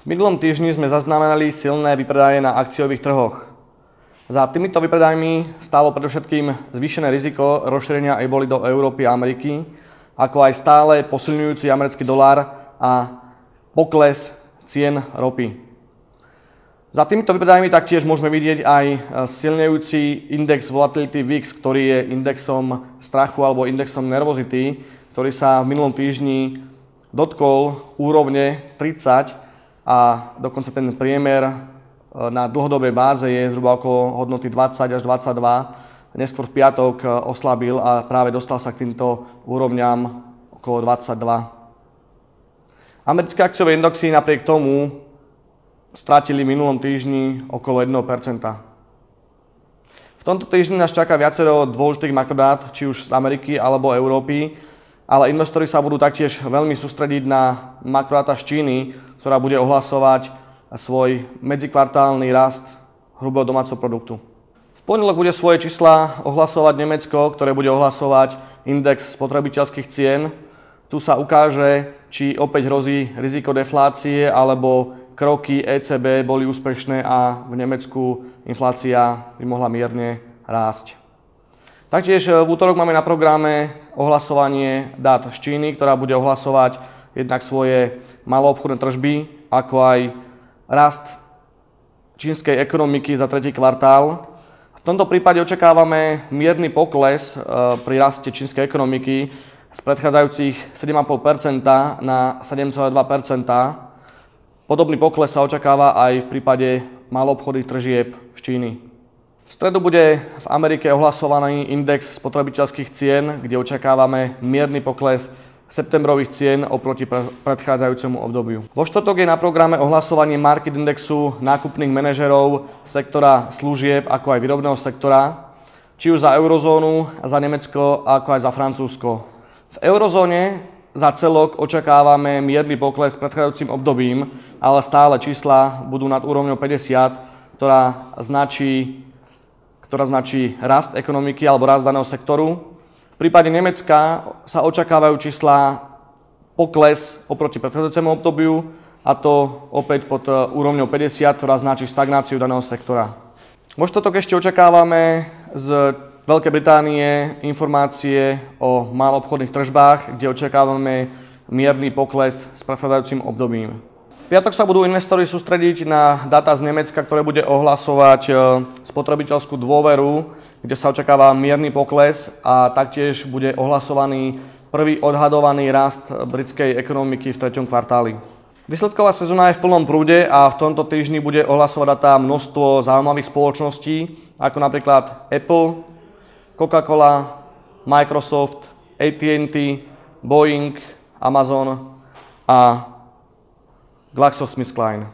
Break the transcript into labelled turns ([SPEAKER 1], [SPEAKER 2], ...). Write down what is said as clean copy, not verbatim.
[SPEAKER 1] V minulom týždni sme zaznamenali silné vypredaje na akciových trhoch. Za týmito vypredajmi stálo predovšetkým zvýšené riziko rozšírenia eboli do Európy a Ameriky, ako aj stále posilňujúci americký dolár a pokles cien ropy. Za týmito vypredajmi taktiež môžeme vidieť aj silnejúci index volatility VIX, ktorý je indexom strachu alebo indexom nervozity, ktorý sa v minulom týždni dotkol úrovne 30 a dokonca ten priemer na dlhodobej báze je zhruba okolo hodnoty 20 až 22. Neskôr v piatok oslabil a práve dostal sa k týmto úrovňam okolo 22. Americké akciové indexy napriek tomu strátili v minulom týždni okolo 1%. V tomto týždni nás čaká viacero dôležitých makrodát, či už z Ameriky alebo Európy, ale investori sa budú taktiež veľmi sústrediť na makrodáta z Číny, ktorá bude ohlasovať svoj medzikvartálny rast hrubého domáceho produktu. V pondelok bude svoje čísla ohlasovať Nemecko, ktoré bude ohlasovať index spotrebiteľských cien. Tu sa ukáže, či opäť hrozí riziko deflácie, alebo kroky ECB boli úspešné a v Nemecku inflácia by mohla mierne rásť. Taktiež v útorok máme na programe ohlasovanie dát z Číny, ktorá bude ohlasovať jednak svoje maloobchodné tržby, ako aj rast čínskej ekonomiky za tretí kvartál. V tomto prípade očakávame mierny pokles pri raste čínskej ekonomiky z predchádzajúcich 7,5% na 7,2%. Podobný pokles sa očakáva aj v prípade maloobchodných tržieb z Číny. V stredu bude v Amerike ohlasovaný index spotrebiteľských cien, kde očakávame mierny pokles septembrových cien oproti predchádzajúcemu obdobiu. Vo štvrtok je na programe ohlasovanie market indexu nákupných manažerov sektora služieb, ako aj výrobného sektora, či už za eurozónu, za Nemecko, ako aj za Francúzsko. V eurozóne za celok očakávame mierny pokles predchádzajúcim obdobím, ale stále čísla budú nad úrovňou 50, ktorá značí rast ekonomiky alebo rast daného sektoru. V prípade Nemecka sa očakávajú čísla pokles oproti predchádzajúcemu obdobiu, a to opäť pod úrovňou 50, ktorá značí stagnáciu daného sektora. Vo štvrtok ešte očakávame z Veľkej Británie informácie o maloobchodných tržbách, kde očakávame mierny pokles s predchádzajúcim obdobím. V piatok sa budú investori sústrediť na dáta z Nemecka, ktoré bude ohlasovať spotrebiteľskú dôveru, kde sa očakáva mierny pokles a taktiež bude ohlasovaný prvý odhadovaný rast britskej ekonomiky v 3. kvartáli. Výsledková sezóna je v plnom prúde a v tomto týždni bude ohlasovať dáta množstvo zaujímavých spoločností, ako napríklad Apple, Coca-Cola, Microsoft, AT&T, Boeing, Amazon a GlaxoSmithKline.